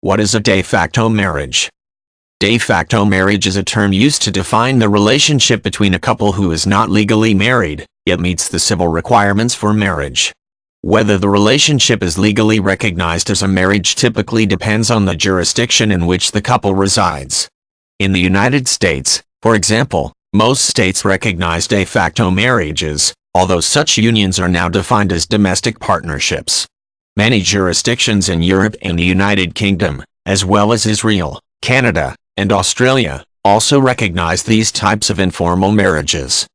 What is a de facto marriage? De facto marriage is a term used to define the relationship between a couple who is not legally married, yet meets the civil requirements for marriage. Whether the relationship is legally recognized as a marriage typically depends on the jurisdiction in which the couple resides. In the United States, for example, most states recognize de facto marriages, although such unions are now defined as domestic partnerships. Many jurisdictions in Europe and the United Kingdom, as well as Israel, Canada, and Australia, also recognize these types of informal marriages.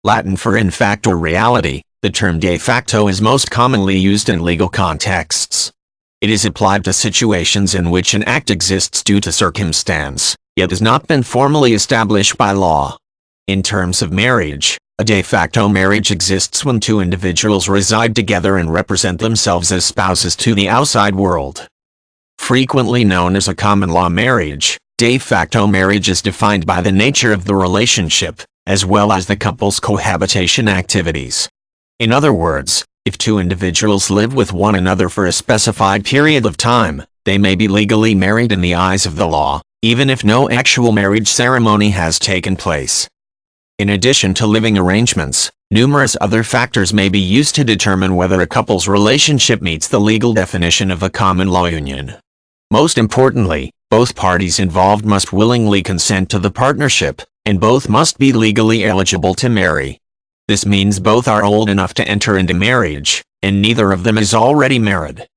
Latin for in fact or reality, the term de facto is most commonly used in legal contexts. It is applied to situations in which an act exists due to circumstance, yet has not been formally established by law. In terms of marriage, a de facto marriage exists when two individuals reside together and represent themselves as spouses to the outside world. Frequently known as a common law marriage, de facto marriage is defined by the nature of the relationship, as well as the couple's cohabitation activities. In other words, if two individuals live with one another for a specified period of time, they may be legally married in the eyes of the law, even if no actual marriage ceremony has taken place. In addition to living arrangements, numerous other factors may be used to determine whether a couple's relationship meets the legal definition of a common law union. Most importantly, both parties involved must willingly consent to the partnership, and both must be legally eligible to marry. This means both are old enough to enter into marriage, and neither of them is already married.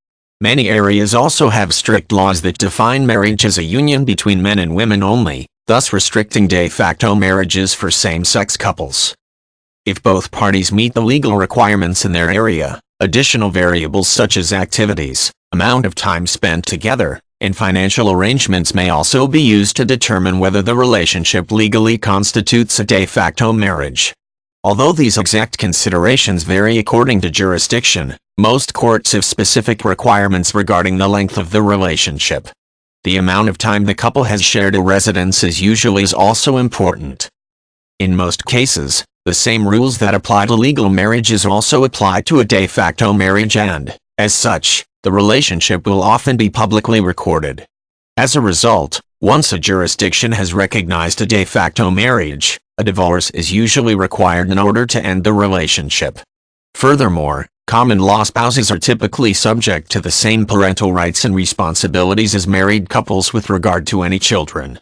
Many areas also have strict laws that define marriage as a union between men and women only, thus restricting de facto marriages for same-sex couples. If both parties meet the legal requirements in their area, additional variables such as activities, amount of time spent together, and financial arrangements may also be used to determine whether the relationship legally constitutes a de facto marriage. Although these exact considerations vary according to jurisdiction, most courts have specific requirements regarding the length of the relationship. The amount of time the couple has shared a residence is also important. In most cases, the same rules that apply to legal marriages also apply to a de facto marriage and, as such, the relationship will often be publicly recorded. As a result, once a jurisdiction has recognized a de facto marriage, a divorce is usually required in order to end the relationship. Furthermore, common law spouses are typically subject to the same parental rights and responsibilities as married couples with regard to any children.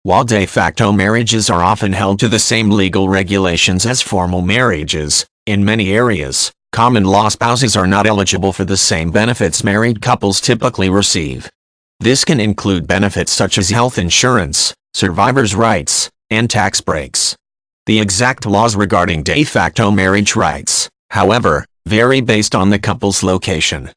While de facto marriages are often held to the same legal regulations as formal marriages, in many areas, common law spouses are not eligible for the same benefits married couples typically receive. This can include benefits such as health insurance, survivors' rights, and tax breaks. The exact laws regarding de facto marriage rights, however, vary based on the couple's location.